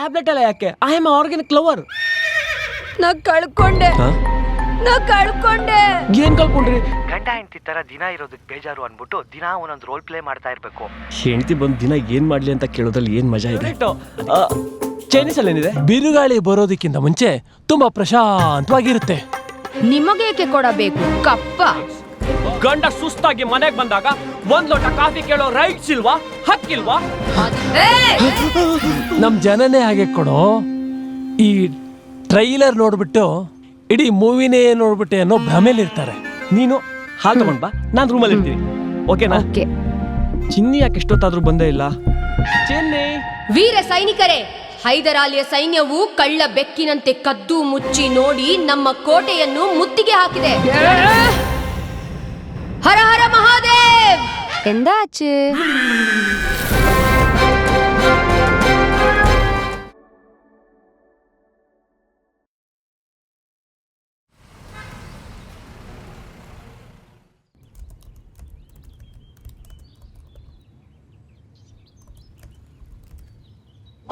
Tablet ಎಲ್ಲ ಯಾಕೆ? I am organic lover. ನಾ ಕಳ್ಕೊಂಡೆ. ಏನ್ ಕಳ್ಕೊಂಡ್ರಿ? ಗಂಡ ಹೆಂಡತಿ ತರ ದಿನ ಇರೋದಕ್ಕೆ ಬೇಜಾರು ಅನ್ಬಿಟ್ಟು ದಿನ ಒಂದೊಂದು ರೋಲ್ ಪ್ಲೇ ಮಾಡ್ತಾ ಇರ್ಬೇಕು. ಹೆಂಡತಿ ಬಂದ್ ದಿನ ಏನ್ ಮಾಡ್ಲಿ ಅಂತ ಕೇಳೋದ್ರಲ್ಲಿ ಏನ್ ಮಜಾ ಇದೆ. ಚೈನೀಸ್ ಅಲ್ಲಿ ಏನಿದೆ? ಬಿರುಗಾಳಿ ಬರೋದಕ್ಕಿಂತ ಮುಂಚೆ ತುಂಬಾ ಪ್ರಶಾಂತವಾಗಿರುತ್ತೆ. ನಿಮಗೇಕೆ ಕೊಡಬೇಕು ಕಪ್ಪ? ಗಂಡ ಸುಸ್ತಾಗಿ ಮನೆಗೆ ಬಂದಾಗ ಒಂದ್ ಲೋಟ ಕಾಫಿ ಕೇಳೋ ರೈಟ್ಸ್ ಇಲ್ವಾ, ಹಕ್ಕಿಲ್ವಾ? ನಮ್ ಜನನೇ ಹಾಗೆ ಕೊಡೋ. ಈ ಟ್ರೈಲರ್ ನೋಡ್ಬಿಟ್ಟು ಇಡೀ ಮೂವಿನೇ ನೋಡ್ಬಿಟ್ಟೆ ಅನ್ನೋ ಭ್ರಮೇಲಿರ್ತಾರೆ. ನೀನು ಹಾಲು ತಗೊಂಡ್ ಬಾ, ನಾನ್ ರೂಮಲ್ಲಿ ಇರ್ತೀನಿ. ಓಕೆನಾ? ಚಿನ್ನಿ ಯಾಕೆ ಎಷ್ಟೊತ್ತಾದ್ರೂ ಬಂದೇ ಇಲ್ಲ? ಚಿನ್ನಿ. ವೀರ ಸೈನಿಕರೇ, ಹೈದರಾಲಿಯ ಸೈನ್ಯವು ಕಳ್ಳ ಬೆಕ್ಕಿನಂತೆ ಕದ್ದು ಮುಚ್ಚಿ ನೋಡಿ ನಮ್ಮ ಕೋಟೆಯನ್ನು ಮುತ್ತಿಗೆ ಹಾಕಿದೆ. ಹರ ಹರ ಮಹಾದೇವ್ ಎಂದಾಚೆ.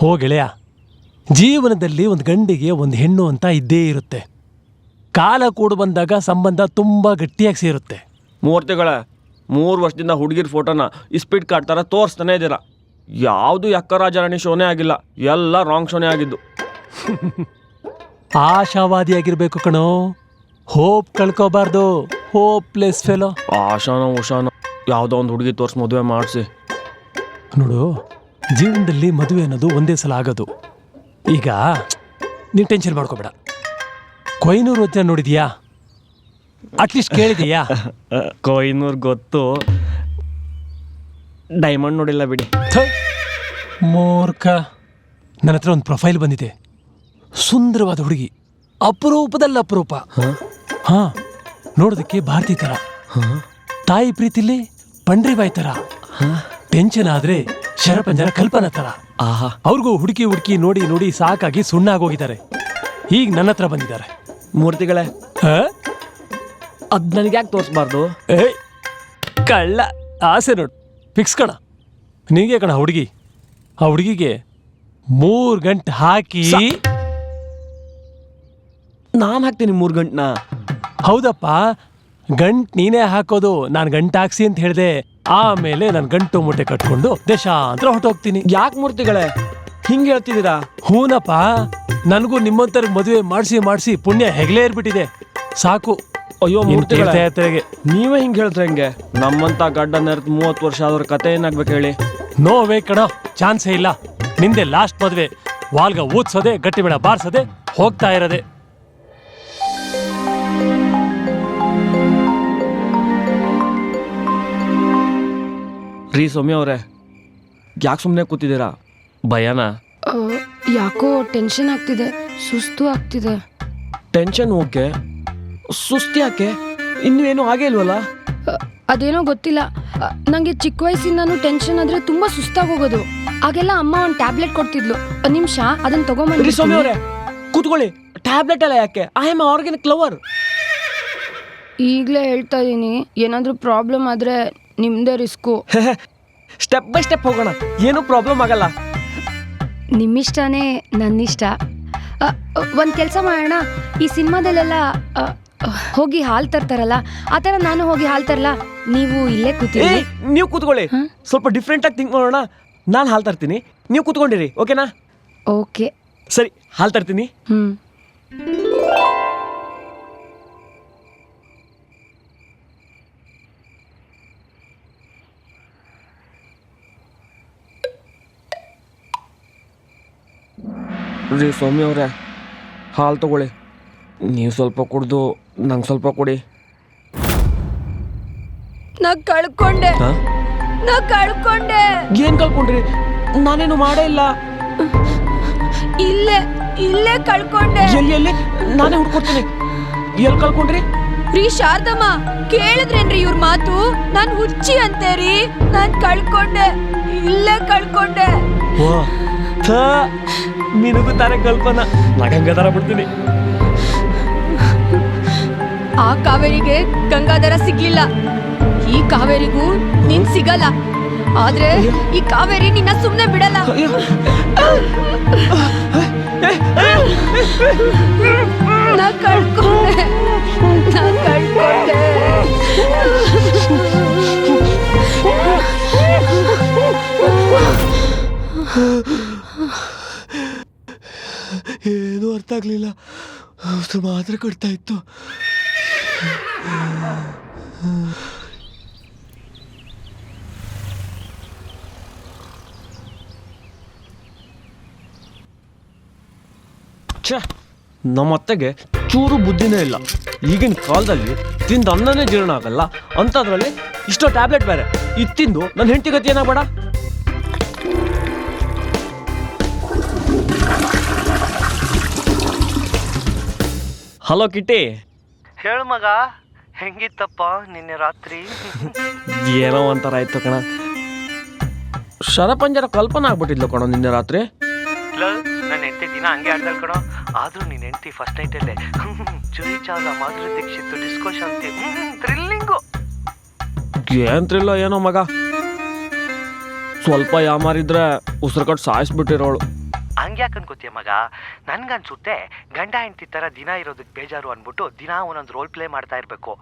ಹೋ ಗೆಳೆಯ, ಜೀವನದಲ್ಲಿ ಒಂದು ಗಂಡಿಗೆ ಒಂದು ಹೆಣ್ಣು ಅಂತ ಇದ್ದೇ ಇರುತ್ತೆ. ಕಾಲ ಕೂಡು ಬಂದಾಗ ಸಂಬಂಧ ತುಂಬಾ ಗಟ್ಟಿಯಾಗಿ ಸೇರುತ್ತೆ. ಮೂರ್ತಿಗಳ 3 ವರ್ಷದಿಂದ ಹುಡುಗಿರ್ ಫೋಟೋನ ಇಸ್ಪೀಟ್ ಕಾರ್ಡ್ ತರ ತೋರಿಸ್ತಾನೆ ಇದ್ದೀರಾ. ಯಾವುದು ಯಕ್ಕರಾಜರಾಣಿ ಶೋನೇ ಆಗಿಲ್ಲ, ಎಲ್ಲ ರಾಂಗ್ ಶೋನೇ ಆಗಿದ್ದು. ಆಶಾವಾದಿಯಾಗಿರ್ಬೇಕು ಕಣೋ, ಹೋಪ್ ಕಳ್ಕೋಬಾರ್ದು. Hopeless fellow. ಆಶಾನೋ ಉಷಾನೋ ಯಾವುದೋ ಒಂದು ಹುಡುಗಿ ತೋರಿಸಿ ಮದುವೆ ಮಾಡಿಸಿ. ನೋಡು, ಜೀವನದಲ್ಲಿ ಮದುವೆ ಅನ್ನೋದು ಒಂದೇ ಸಲ ಆಗೋದು. ಈಗ ನೀನು ಟೆನ್ಷನ್ ಮಾಡ್ಕೋಬೇಡ. ಕೊಯ್ನೂರು ವಚನ ನೋಡಿದ್ಯಾ? ಅಟ್ಲೀಸ್ಟ್ ಕೇಳಿದೀಯಾ? ಕೊಯ್ನೂರು ಗೊತ್ತು, ಡೈಮಂಡ್ ನೋಡಿಲ್ಲ ಬಿಡಿ. ಮೂರ್ಖ. ನನ್ನ ಹತ್ರ ಒಂದು ಪ್ರೊಫೈಲ್ ಬಂದಿದೆ. ಸುಂದರವಾದ ಹುಡುಗಿ, ಅಪರೂಪದಲ್ಲಿ ಅಪರೂಪ. ಹಾ, ನೋಡೋದಕ್ಕೆ ಭಾರತಿ ತರ, ತಾಯಿ ಪ್ರೀತಿಲಿ ಪಂಡ್ರಿಬಾಯಿ ತರ, ಟೆನ್ಷನ್ ಆದ್ರೆ ಶರಪಂಜರ ಕಲ್ಪನಾ ತರ. ಅವ್ರಿಗೂ ಹುಡುಕಿ ನೋಡಿ ನೋಡಿ ಸಾಕಾಗಿ ಸುಣ್ಣಾಗೋಗಿದ್ದಾರೆ. ಈಗ ನನ್ನ ಹತ್ರ ಬಂದಿದ್ದಾರೆ. ಮೂರ್ತಿಗಳೇ, ಅದ್ ನನಗೆ ಯಾಕೆ ತೋರಿಸ್ಬಾರ್ದು? ಕಳ್ಳ ಆಸೆ ನೋಡು. ಫಿಕ್ಸ್ ಕಣ, ನಿನಗೆ ಕಣ ಹುಡುಗಿ. ಆ ಹುಡುಗಿಗೆ 3 ಗಂಟೆ ಹಾಕಿ. ನಾನು ಹಾಕ್ತೀನಿ 3 ಗಂಟೆನ? ಹೌದಪ್ಪ, ಗಂಟ್ ನೀನೇ ಹಾಕೋದು. ನಾನು ಗಂಟು ಹಾಕ್ಸಿ ಅಂತ ಹೇಳಿದೆ. ಆಮೇಲೆ ನಾನು ಗಂಟು ಮೂಟೆ ಕಟ್ಕೊಂಡು ದೇಶಾಂತರ ಹೊಟ್ಟೋಗ್ತೀನಿ. ಯಾಕೆ ಮೂರ್ತಿಗಳೇ ಹಿಂಗೆ ಹೇಳ್ತಿದ್ದೀರಾ? ಹೂನಪ್ಪ, ನನಗೂ ನಿಮ್ಮಂತರ ಮದುವೆ ಮಾಡಿಸಿ ಪುಣ್ಯ ಹೆಗಲೇ ಇರ್ಬಿಟ್ಟಿದೆ. ಸಾಕು. ಅಯ್ಯೋ ಮೂರ್ತಿಗಳೇ, ನೀವೇ ಹಿಂಗೆ ಹೇಳ್ತಾರೆ ಹೆಂಗೆ? ನಮ್ಮಂತ ಗಡ್ಡ ನೆರೆದು 30 ವರ್ಷ ಆದ್ರ ಕತೆ ಏನಾಗ್ಬೇಕು ಹೇಳಿ? ನೋವೇ ಕಣ, ಚಾನ್ಸೇ ಇಲ್ಲ. ನಿಂದೆ ಲಾಸ್ಟ್ ಮದುವೆ. ವಾಲ್ಗ ಊದ್ಸೋದೆ, ಗಟ್ಟಿ ಬೇಡ ಬಾರ್ಸೋದೆ, ಹೋಗ್ತಾ ಇರೋದೆ. ರೀ ಸೌಮ್ಯ ಅವರೇ, ಯಾಕೆ ಸುಮ್ಮನೆ ಕೂತಿದ್ದೀರಾ? ಭಯನಾ? ಯಾಕೋ ಟೆನ್ಷನ್ ಆಗ್ತಿದೆ, ಸುಸ್ತು ಆಗ್ತಿದೆ. ಟೆನ್ಷನ್ ಓಕೆ, ಸುಸ್ತಿ ಯಾಕೆ? ಇನ್ನೇನು ಆಗೇ ಇಲ್ವಲ್ಲ? ಅದೇನೋ ಗೊತ್ತಿಲ್ಲ, ನಂಗೆ ಚಿಕ್ಕ ವಯಸ್ಸಿಂದಾನು ಟೆನ್ಷನ್ ಆದ್ರೆ ತುಂಬಾ ಸುಸ್ತಾಗಿ ಹೋಗೋದು. ಆಗೆಲ್ಲ ಅಮ್ಮ ಒಂದು ಟ್ಯಾಬ್ಲೆಟ್ ಕೊಡ್ತಿದ್ಲು. ನಿಮಿಷ ಅದನ್ನ ತಗೊಂಬಂದ್ರಿ. ಸೌಮ್ಯ ಅವರೇ ಕೂತ್ಕೊಳ್ಳಿ. ಟ್ಯಾಬ್ಲೆಟ್ ಎಲ್ಲ ಯಾಕೆ? I am organic lover. ಈಗಲೇ ಹೇಳ್ತಾ ಇದೀನಿ, ಏನಾದ್ರೂ ಪ್ರಾಬ್ಲಮ್ ಆದ್ರೆ ನಿಮ್ದೇ ರಿಸ್ಕು. ಸ್ಟೆಪ್ ಬೈ ಸ್ಟೆಪ್ ಹೋಗೋಣ, ಏನೂ ಪ್ರಾಬ್ಲಮ್ ಆಗಲ್ಲ. ನಿಮ್ಮಿಷ್ಟನೇ ನನ್ನಿಷ್ಟ. ಒಂದು ಕೆಲಸ ಮಾಡೋಣ, ಈ ಸಿನಿಮಾದಲ್ಲೆಲ್ಲ ಹೋಗಿ ಹಾಲು ತರ್ತಾರಲ್ಲ, ಆ ಥರ ನಾನು ಹೋಗಿ ಹಾಲು ತರಲ್ಲ, ನೀವು ಇಲ್ಲೇ ಕೂತೀರಿ. ನೀವು ಕೂತ್ಕೊಳ್ಳಿ, ಸ್ವಲ್ಪ ಡಿಫ್ರೆಂಟ್ ಆಗಿ ಥಿಂಕ್ ಮಾಡೋಣ. ನಾನು ಹಾಲು ತರ್ತೀನಿ, ನೀವು ಕೂತ್ಕೊಂಡಿರಿ. ಓಕೆನಾ? ಓಕೆ ಸರಿ, ಹಾಲು ತರ್ತೀನಿ. ರೀ ಸೌಮ್ಯ ಅವರೇ, ಹಾಲು ತಗೊಳ್ಳಿ. ನೀವು ಸ್ವಲ್ಪ ಕುಡ್ದು ನಂಗೆ ಸ್ವಲ್ಪ ಕೊಡಿ. ನಾ ಕಳ್ಕೊಂಡೆ. ಏನ್ ಕಳ್ಕೊಂಡ್ರಿ? ನಾನೇನು ಮಾಡೇ ಇಲ್ಲ. ಇಲ್ಲೇ ಕಳ್ಕೊಂಡೆ. ಎಲ್ಲಿ? ನಾನೇ ಹುಡ್ಕೊಡ್ತೀನಿ. ಎಲ್ಲಿ ಕಳ್ಕೊಂಡ್ರಿ? ರೀ ಶಾರದಮ್ಮ, ಕೇಳಿದ್ರೇನ್ರಿ ಇವ್ರ ಮಾತು? ನಾನ್ ಹುಚ್ಚಿ ಅಂತೇರಿ. ನಾನ್ ಕಳ್ಕೊಂಡೆ, ಇಲ್ಲೇ ಕಳ್ಕೊಂಡೆ. ನಿನಗೂ ತಾನೇ ಕಲ್ಪನಾ, ಗಂಗಾಧರ ಬಿಡ್ತೀನಿ. ಆ ಕಾವೇರಿಗೆ ಗಂಗಾಧರ ಸಿಗ್ಲಿಲ್ಲ, ಈ ಕಾವೇರಿಗೂ ನೀನ್ ಸಿಗಲ್ಲ. ಆದ್ರೆ ಈ ಕಾವೇರಿ ನಿನ್ನ ಸುಮ್ನೆ ಬಿಡಲ್ಲ. ನಾ ಕಳ್ಕೊಂಡೆ. ಏನೂ ಅರ್ಥ ಆಗಲಿಲ್ಲ. ಮಾತ್ರ ಕೊಡ್ತಾ ಇತ್ತು. ಛೇ, ನಮ್ಮತ್ತೆಗೆ ಚೂರು ಬುದ್ಧಿನೇ ಇಲ್ಲ. ಈಗಿನ ಕಾಲದಲ್ಲಿ ತಿಂದು ಅನ್ನನೇ ಜೀರ್ಣ ಆಗಲ್ಲ ಅಂಥದ್ರಲ್ಲಿ ಇಷ್ಟೋ ಟ್ಯಾಬ್ಲೆಟ್ ಬೇರೆ. ಇದು ತಿಂದು ನನ್ನ ಹೆಂಡತಿ ಗತಿ ಏನಾಗಬೇಡ. ಹಲೋ ಕಿಟ್ಟಿ. ಹೇಳು ಮಗ, ಹೆಂಗಿತ್ತಪ್ಪ ನಿನ್ನೆ ರಾತ್ರಿ? ಏನೋ ಒಂಥರ ಆಯ್ತು ಕಣ. ಶರಪಂಜರ ಕಲ್ಪನಾ ಆಗ್ಬಿಟ್ಟಿದ್ಲು ಕಣೋ ನಿನ್ನೆ ರಾತ್ರಿ. ನನ್ನ ಹೆಂಡತಿ ದಿನ ಹಂಗೆ ಆಡ್ದಾಳ್ ಕಣೋ. ಆದ್ರೂ ನಿನ್ನ ಹೆಂಡತಿ ಫಸ್ಟ್ ನೈಟಲ್ಲೇ ಜೂಹಿ ಚಾವ್ಲಾ, ಮಾಧುರಿ ದೀಕ್ಷಿತ್, ಡಿಸ್ಕೋ ಶಾಂತಿ, ಥ್ರಿಲ್ಲಿಂಗು. ಏನ್ ಥ್ರಿಲ್ಲೋ ಏನೋ ಮಗ. ಸ್ವಲ್ಪ ಯಾಮಾರಿದ್ರೆ ಉಸಿರು ಕಟ್ಟು ಸಾಯಿಸ್ಬಿಟ್ಟಿರೋಳು. ಹಂಗ್ಯಾಕೆ ಅನ್ಕೋತೀಯ ಮಗ? ನನ್ಗನ್ಸುತ್ತೆ ಗಂಡ ಹೆಂಡತಿ ತರ ದಿನ ಇರೋದಕ್ಕೆ ಬೇಜಾರು ಅನ್ಬಿಟ್ಟು ದಿನ ಒಂದೊಂದು ರೋಲ್ ಪ್ಲೇ ಮಾಡ್ತಾ ಇರ್ಬೇಕು.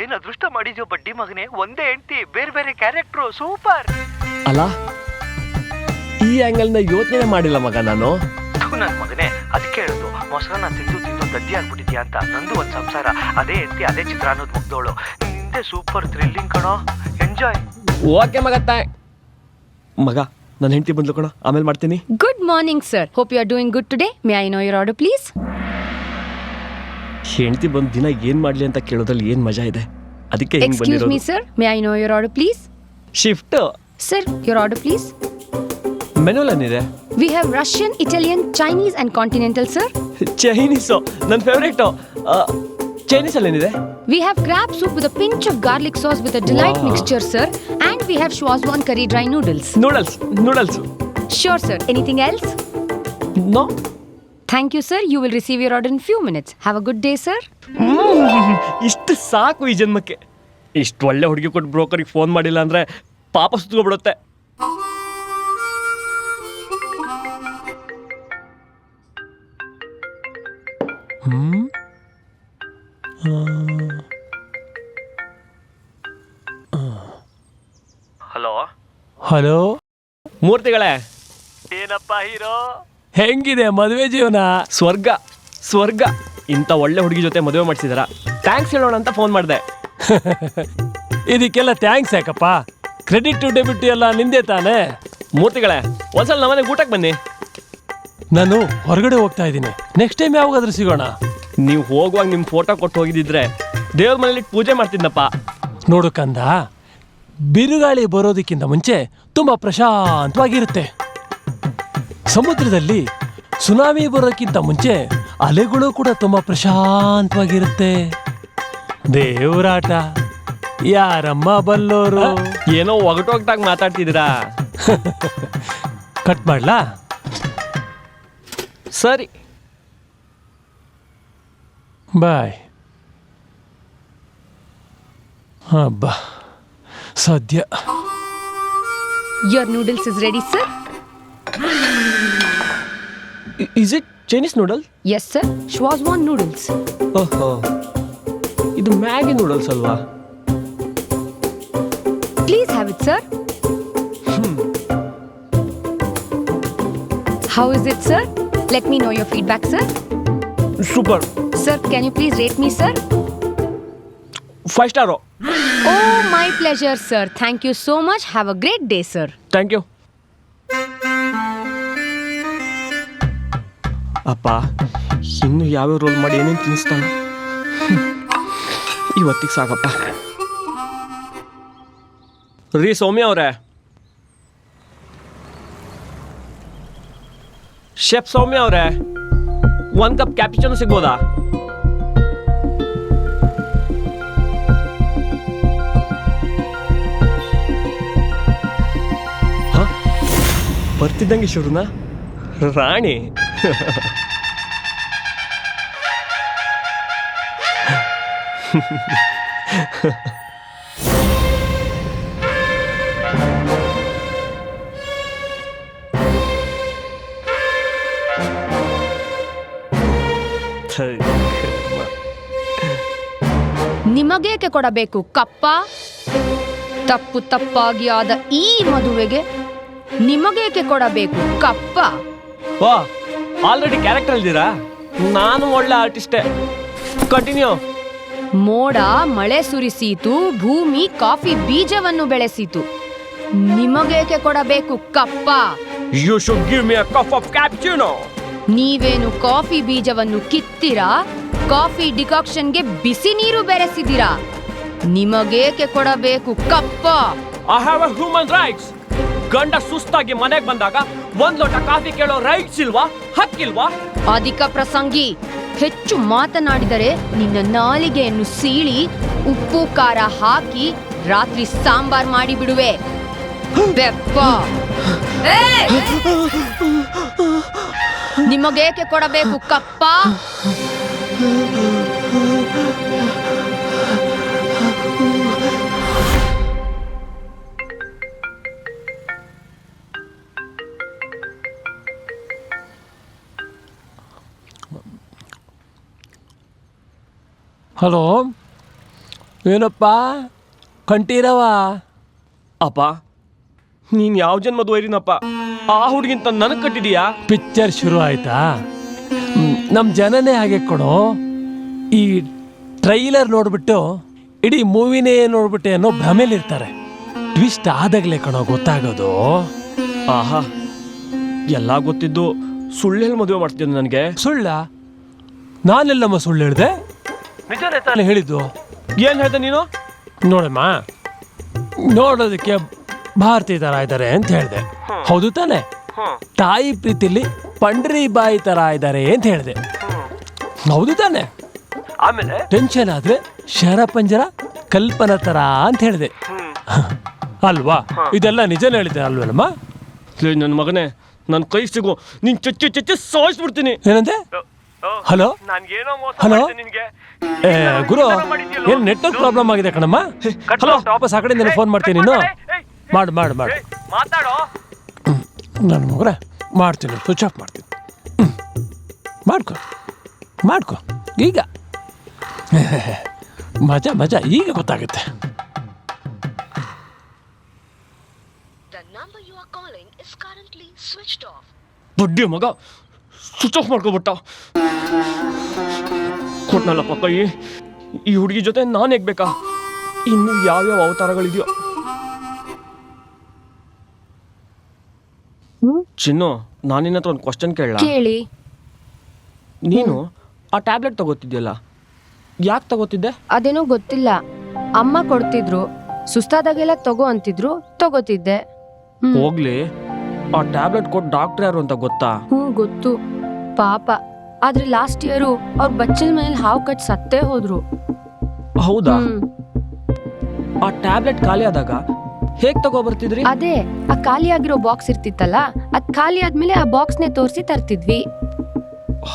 ಏನ್ ಅದೃಷ್ಟ ಮಾಡಿದ್ಯೋ ಬಡ್ಡಿ ಮಗನೇ, ಒಂದೇ ಹೆಂಡತಿ, ಬೇರೆ ಬೇರೆ ಕ್ಯಾರೆಕ್ಟ್ರು, ಸೂಪರ್. ಅಲ್ಲ, ಈ ಆಂಗಲ್ನ ಯೋಚನೆ ಮಾಡಿಲ್ಲ ಮಗ ನಾನು. ನನ್ ಮಗನೇ, ಅದಕ್ಕೆ ಹೇಳುದು ಮೊಸರನ್ನ ತಿಂದು ತಿಂದು ದದ್ದಿ ಆಗ್ಬಿಟ್ಟಿದ್ಯಾ ಅಂತ. ನಂದು ಒಂದ್ ಸಂಸಾರ, ಅದೇ ಹೆಂಡತಿ, ಅದೇ ಚಿತ್ರ ಅನ್ನೋದು ಮುಗ್ದೋಳು. ನಿಂದೆ ಸೂಪರ್ ಥ್ರಿಲ್ಲಿಂಗ್ ಕಣೋ, ಎಂಜಾಯ್. ಓಕೆ ಮಗ, ಮಗ ನನ್ನ ಹೆಂಡತಿ ಬಂದ್ಲು ಕಣೋ, ಆಮೇಲೆ ಮಾಡ್ತೀನಿ. Good morning sir. Hope you are doing good today. May I know your order please? ಹೆಂಡತಿ ಬಂದು ದಿನ ಏನ್ ಮಾಡ್ಲಿ ಅಂತ ಕೇಳೋದ್ರಲ್ಲಿ ಏನ್ ಮಜಾ ಇದೆ. ಅದಕ್ಕೆ ಹೆಂಗ್ ಎಕ್ಸ್ಕ್ಯೂಸ್ ಮೀ ಬಂದಿರೋದು. Sir, may I know your order please? Shift sir, your order please? ಮೆನುಲ್ ಏನಿದೆ? We have Russian, Italian, Chinese and continental sir. Chinese ನನ್ನ ಫೇವ್ರೇಟು. ಚೈನೀಸ್ ಅಲ್ಲಿ ಏನಿದೆ? We have crab soup with a pinch of garlic sauce with a delight mixture, sir. And we have Schwazwan curry dry noodles. Noodles. Sure, sir. Anything else? No. Thank you, sir. You will receive your order in few minutes. Have a good day, sir. ಇಷ್ಟು ಸಾಕು ಈ ಜನ್ಮಕ್ಕೆ. ಇಷ್ಟು ಒಳ್ಳೆ ಹುಡುಗಿ ಕೊಟ್ಟು ಬ್ರೋಕರಿಗೆ phone ಮಾಡಿಲ್ಲ ಅಂದ್ರೆ ಪಾಪ ಸುತ್ಕೊಬಿಡುತ್ತೆ. ಹಲೋ ಹಲೋ ಮೂರ್ತಿಗಳೇ, ಏನಪ್ಪ ಹೀರೋ? ಹೆಂಗಿದೆ ಮದುವೆ ಜೀವನ? ಸ್ವರ್ಗ. ಇಂಥ ಒಳ್ಳೆ ಹುಡುಗಿ ಜೊತೆ ಮದುವೆ ಮಾಡಿಸಿದಾರ. ಥ್ಯಾಂಕ್ಸ್ ಹೇಳೋಣ ಅಂತ ಫೋನ್ ಮಾಡಿದೆ. ಇದಕ್ಕೆಲ್ಲ ಥ್ಯಾಂಕ್ಸ್ ಯಾಕಪ್ಪ? ಕ್ರೆಡಿಟ್ ಡೆಬಿಟ್ ಎಲ್ಲ ನಿಂದೆ ತಾನೆ. ಮೂರ್ತಿಗಳೇ, ಒಂದ್ಸಲ ನಮ್ಮನೆಗೆ ಊಟಕ್ಕೆ ಬನ್ನಿ. ನಾನು ಹೊರಗಡೆ ಹೋಗ್ತಾ ಇದ್ದೀನಿ. ನೆಕ್ಸ್ಟ್ ಟೈಮ್ ಯಾವಾಗಾದ್ರೂ ಸಿಗೋಣ. ನೀವು ಹೋಗುವಾಗ ನಿಮ್ಮ ಫೋಟೋ ಕೊಟ್ಟು ಹೋಗಿದ್ದಿದ್ರೆ ದೇವ್ರ ಮನೇಲಿ ಪೂಜೆ ಮಾಡ್ತಿದ್ದಪ್ಪ. ನೋಡು ಕಂದ, ಬಿರುಗಾಳಿ ಬರೋದಕ್ಕಿಂತ ಮುಂಚೆ ತುಂಬಾ ಪ್ರಶಾಂತವಾಗಿರುತ್ತೆ. ಸಮುದ್ರದಲ್ಲಿ ಸುನಾಮಿ ಬರೋಕ್ಕಿಂತ ಮುಂಚೆ ಅಲೆಗಳು ಕೂಡ ತುಂಬಾ ಪ್ರಶಾಂತವಾಗಿರುತ್ತೆ. ದೇವರಾಟ ಯಾರಮ್ಮ ಬಲ್ಲೋರು. ಏನೋ ಒಗಟೋಗ್ದಾಗ ಮಾತಾಡ್ತಿದ್ದೀರಾ. ಕಟ್ ಮಾಡ್ಲಾ? ಸರಿ, ಬಾಯ್. ಹಬ್ಬ ಸದ್ಯ. Your noodles is ready, sir. Is it Chinese noodle? Yes, sir. Schwazwan noodles. ಓಹೋ, ಇದು ಮ್ಯಾಗಿ ನೂಡಲ್ಸ್ ಅಲ್ವಾ? Please have it, sir. How is it, sir? Let me know your feedback, sir. Super. Sir, can you please rate me, sir? 5 star. Oh, my pleasure, sir. Thank you so much. Have a great day, sir. Thank you. ಅಪ್ಪ, ಇನ್ನು ಯಾವ್ಯಾವ roll ಮಾಡಿ ಏನೇನು ತಿನ್ನಿಸ್ತಾನೆ. ಇವತ್ತಿಗೆ ಸಾಕಪ್ಪ. ರೀ ಸೌಮ್ಯ ಅವರೇ, chef ಸೌಮ್ಯ ಅವರೇ, 1 ಕಪ್ ಕ್ಯಾಪಿಚನೋ ಸಿಗ್ಬೋದಾ? ಬರ್ತಿದ್ದಂಗೆ ಶುರುನಾ ರಾಣಿ. ನಿಮಗೇಕೆ ಕೊಡಬೇಕು ಕಪ್ಪ? ತಪ್ಪು ತಪ್ಪಾಗಿ ಆದ ಈ ಮದುವೆಗೆ ನಿಮಗೇಕೆ ಕೊಡಬೇಕು ಕಪ್ಪ? ವಾ ಆಲ್ರೆಡಿ ಕ್ಯಾರೆಕ್ಟರ್ ಇದ್ದೀರಾ? ನಾನು ಒಳ್ಳೆ ಆರ್ಟಿಸ್ಟೇ. ಕಂಟಿನ್ಯೂ. ಮೋಡ ಮಳೆ ಸುರಿಸೀತು, ಭೂಮಿ ಕಾಫಿ ಬೀಜವನ್ನು ಬೆಳೆಸಿತು. ನಿಮಗೇಕೆ ಕೊಡಬೇಕು ಕಪ್ಪ? You should give me a cup of cappuccino. ನೀವೇನು ಕಾಫಿ ಬೀಜವನ್ನು ಕಿತ್ತೀರಾ? ಕಾಫಿ ಡಿಕಾಕ್ಷನ್ಗೆ ಬಿಸಿ ನೀರು ಬೆರೆಸಿದ್ದೀರಾ? ನಿಮಗೇಕೆ ಕೊಡಬೇಕು ಕಪ್ಪ? I have a human rights. ಗಂಡ ಸುಸ್ತಾಗಿ ಮನೆಗೆ ಬಂದಾಗ ಒಂದ್ ಲೋಟ ಕಾಫಿ ಕೇಳೋ ರೈಟ್ಸ್ ಇಲ್ವಾ? ಹಕ್ಕಿಲ್ವಾ? ಅಧಿಕ ಪ್ರಸಂಗಿ, ಹೆಚ್ಚು ಮಾತನಾಡಿದರೆ ನಿನ್ನ ನಾಲಿಗೆಯನ್ನು ಸೀಳಿ ಉಪ್ಪು ಖಾರ ಹಾಕಿ ರಾತ್ರಿ ಸಾಂಬಾರ್ ಮಾಡಿ ಬಿಡುವೆ ಬೆಪ್ಪ. ನಿಮಗೇಕೆ ಕೊಡಬೇಕು ಕಪ್ಪ? ಹಲೋ, ಏನಪ್ಪ ಕಂಠೀರವ? ಅಪ್ಪ ನೀನ್ ಯಾವ ಜನ್ಮದ ವೈರಿನಪ್ಪ? ಆ ಹುಡುಗಿಂತ ನನಗ್ ಕಟ್ಟಿದೀಯಾ? ಪಿಕ್ಚರ್ ಶುರು ಆಯ್ತಾ? ನಮ್ಮ ಜನನೇ ಹಾಗೆ ಕೊಡೋ. ಈ ಟ್ರೈಲರ್ ನೋಡ್ಬಿಟ್ಟು ಇಡೀ ಮೂವಿನೇ ನೋಡ್ಬಿಟ್ಟೆ ಅನ್ನೋ ಭ್ರಮೆಲಿರ್ತಾರೆ. ಟ್ವಿಸ್ಟ್ ಆದಾಗಲೇ ಕಣೋ ಗೊತ್ತಾಗೋದು. ಆಹಾ, ಎಲ್ಲ ಗೊತ್ತಿದ್ದು ಸುಳ್ಳು ಹೇಳಿ ಮದುವೆ ಮಾಡ್ತಿದ್ದೆ ನನಗೆ. ಸುಳ್ಳ? ನಾನೆಲ್ಲಮ್ಮ ಸುಳ್ಳು ಹೇಳ್ದೆ? ನಿಜನೇ ತಾನೇ ಹೇಳಿದ್ದು. ಏನ್ ಹೇಳ್ದೆ ನೀನು? ನೋಡಮ್ಮ, ನೋಡೋದಕ್ಕೆ ಭಾರತೀಯ ತರ ಇದ್ದಾರೆ ಅಂತ ಹೇಳ್ದೆ, ಹೌದು ತಾನೆ? ತಾಯಿ ಪ್ರೀತಿಲಿ ಪಂಡ್ರಿ ಬಾಯಿ ತರ ಇದ್ದಾರೆ ಅಂತ ಹೇಳ್ದೆ, ಹೌದು ತಾನೆ? ಆಮೇಲೆ ಟೆನ್ಷನ್ ಆದ್ರೆ ಶರಪಂಜರ ಕಲ್ಪನಾ ತರ ಅಂತ ಹೇಳ್ದೆ, ಅಲ್ವಾ? ಇದೆಲ್ಲ ನಿಜನೇ ಹೇಳಿದ್ದೆ ಅಲ್ವಲ್ಲಮ್ಮ? ನನ್ನ ಮಗನೇ, ನನ್ನ ಕೈ ಸಿಗು, ನೀನ್ ಚಚ್ಚಿ ಚಚ್ಚಿ ಸಾಯಿಸ್ಬಿಡ್ತೀನಿ. ಏನಂದೆ? ಹಲೋ ಹಲೋ, ಗುರು, ಏನ್ ನೆಟ್ವರ್ಕ್ ಪ್ರಾಬ್ಲಮ್ ಆಗಿದೆ ಕಣಮ್ಮ. ಹಲೋ, ವಾಪಸ್ ಆ ಕಡೆಯಿಂದ ಫೋನ್ ಮಾಡ್ತೀನಿ. ನೀನು ಮಾಡು ಮಾಡು ಮಾಡು. ನನ್ನ ಮಗನ ಮಾಡ್ತೀನಿ, ಸ್ವಿಚ್ ಆಫ್ ಮಾಡ್ತೀನಿ. ಮಾಡ್ಕೊ ಮಾಡ್ಕೊ ಈಗ. ಮಜಾ ಮಜಾ ಈಗ ಗೊತ್ತಾಗುತ್ತೆ. ಬಡ್ಡಿ ಮಗ ಸ್ವಿಚ್ ಆಫ್ ಮಾಡ್ಕೊಬಿಟ್ಟ. ಕೊಟ್ನಲ್ಲಪ್ಪ ಕೈ. ಈ ಹುಡುಗಿ ಜೊತೆ ನಾನು ಹೇಗ್ಬೇಕಾ? ಇನ್ನು ಯಾವ್ಯಾವ ಅವತಾರಗಳಿದೆಯೋ. ಚಿನ್ನು, ನಾನು ನಿನ್ನ ಹತ್ರ ಒಂದು ಕ್ವಶನ್ ಕೇಳಲ್ಲ? ಕೇಳಿ. ನೀನು ಆ ಟ್ಯಾಬ್ಲೆಟ್ ತಗೋತಿದ್ಯಲ್ಲ, ಯಾಕೆ ತಗೋತಿದ್ದೆ? ಅದೇನೋ ಗೊತ್ತಿಲ್ಲ, ಅಮ್ಮ ಕೊಡ್ತಿದ್ರು, ಸುಸ್ತಾದಾಗೆಲ್ಲ ತಗೋ ಅಂತಿದ್ರು, ತಗೋತಿದ್ದೆ. ಹೋಗ್ಲಿ, ಆ ಟ್ಯಾಬ್ಲೆಟ್ ಕೊಟ್ಟು ಡಾಕ್ಟರ್ ಯಾರು ಅಂತ ಗೊತ್ತಾ? ಗೊತ್ತು, ಪಾಪ. ಆದ್ರೆ ಲಾಸ್ಟ್ ಇಯರು ಅವ್ರ ಬಚ್ಚಲ್ ಮೇಲೆ ಹಾವು ಕಟ್ ಸತ್ತೇ ಹೋದ್ರು. ಹೌದಾ? ಆ ಟ್ಯಾಬ್ಲೆಟ್ ಖಾಲಿ ಆದಾಗ ಹೇಗ್ ತಗೋ ಬರ್ತಿದ್ರಿ? ಅದೇ, ಆ ಖಾಲಿ ಆಗಿರೋ ಬಾಕ್ಸ್ ಇರ್ತಿತ್ತಲ್ಲ, ಅದ್ ಖಾಲಿ ಆದ್ಮೇಲೆ ಆ ಬಾಕ್ಸ್ನೇ ತೋರಿಸಿ ತರ್ತಿದ್ವಿ.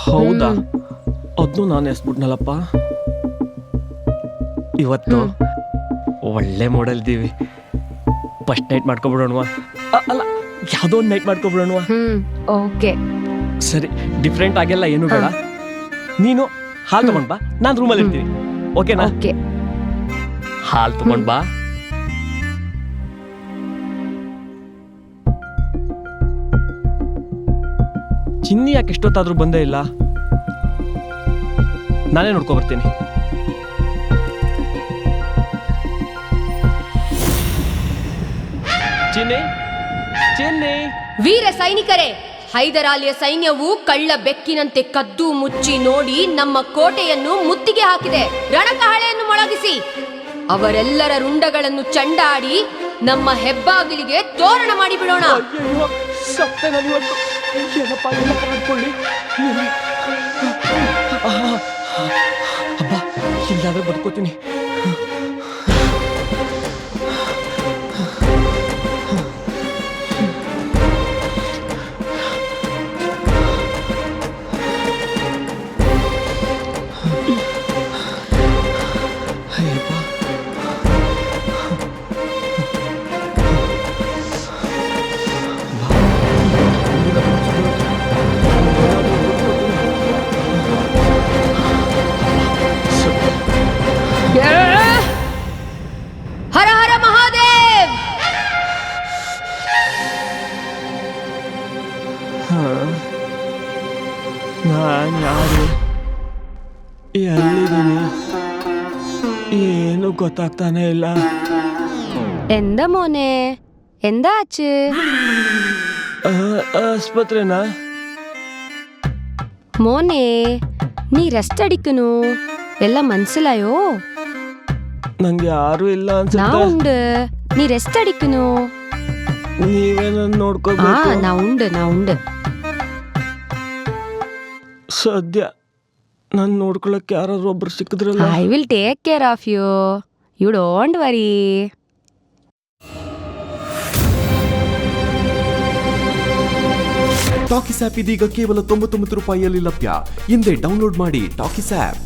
ಹೌದಾ? ಅದನ್ನು ನಾನು ಎಸ್ಬಿಟ್ನಲ್ಲಪ್ಪ. ಇವತ್ತು ಒಳ್ಳೆ ಮೂಡಲ್ ಇದೀವಿ. ಫಸ್ಟ್ ನೈಟ್ ಮಾಡ್ಕೊಬಿಡೋಣವಾ? ಅಲ್ಲ, ಯಾವುದೋ ಒಂದು ನೈಟ್ ಮಾಡ್ಕೊಬಿಡೋಣವಾ? ಓಕೆ. ಸರಿ, ಡಿಫ್ರೆಂಟ್ ಆಗಿಲ್ಲ, ಏನು ಬೇಡ. ನೀನು ಹಾಲು ತಗೊಂಡ್ ಬಾ, ನಾನು ರೂಮಲ್ಲಿ ಇರ್ತೀನಿ. ಓಕೆನಾ? ಓಕೆ. ಹಾಲು ತಗೊಂಡ್ ಬಾ. ಚಿನ್ನಿ ಯಾಕೆ ಎಷ್ಟೊತ್ತಾದ್ರೂ ಬಂದೇ ಇಲ್ಲ? ನಾನೇ ನೋಡ್ಕೊ ಬರ್ತೀನಿ. ಚಿನ್ನಿ, ಚಿನ್ನಿ. ವೀರ ಸೈನಿಕರೇ, ಹೈದರಾಲಿಯ ಸೈನ್ಯವು ಕಳ್ಳ ಬೆಕ್ಕಿನಂತೆ ಕದ್ದು ಮುಚ್ಚಿ ನೋಡಿ ನಮ್ಮ ಕೋಟೆಯನ್ನು ಮುತ್ತಿಗೆ ಹಾಕಿದೆ. ರಣಕಹಳೆಯನ್ನು ಮೊಳಗಿಸಿ ಅವರೆಲ್ಲರ ರುಂಡಗಳನ್ನು ಚಂಡಾಡಿ ನಮ್ಮ ಹೆಬ್ಬಾಗಿಲಿಗೆ ತೋರಣ ಮಾಡಿ ಬಿಡೋಣ. ಅಯ್ಯಯ್ಯೋ, ಸತ್ತೆ ನಾನು ಇವತ್ತು. ಏನಪ್ಪ ಎಲ್ಲ ಮಾಡ್ಕೊಳ್ಳಿ. ಅಬ್ಬಾ, ಇಲ್ಲಾದ್ರೆ ಬದುಕೋತೀನಿ. ನಾನು ಯಾರು, ಎಲ್ಲಿದ್ದೀನಿ, ಏನು ಗೊತ್ತಾಗ್ತಾನೆ ಇಲ್ಲ. ಎಂದ ಮೋನೆ ಎಂದಾಚು? ಆಸ್ಪತ್ರೆನಾ? മോനെ നീ റെസ്റ്റ് അടിക്കണു ಎಲ್ಲ മനസ്സിലായോ? ನಂಗೆ ಯಾರು ಇಲ್ಲ ನಾ ಅನ್ಸುತ್ತೆ. ഉണ്ട് നീ റെസ്റ്റ് അടിക്കണു. ನೀವೇ ನನ್ನ ആ ನೋಡ್ಕೋಬೇಕು. ನಾ ഉണ്ട് ಸದ್ಯ ನಾನು ನೋಡ್ಕೊಳಕ್ಕೆ ಯಾರಾದ್ರೂ ಒಬ್ರು ಸಿಕ್ಕಿದ್ರಲ್ಲ. I will take care of you. You don't worry. Talkies app ಇದೀಗ ಕೇವಲ 99 ರೂಪಾಯಿಯಲ್ಲಿ ಲಭ್ಯ. ಹಿಂದೆ ಡೌನ್ಲೋಡ್ ಮಾಡಿ ಟಾಕಿಸ್ ಆಪ್.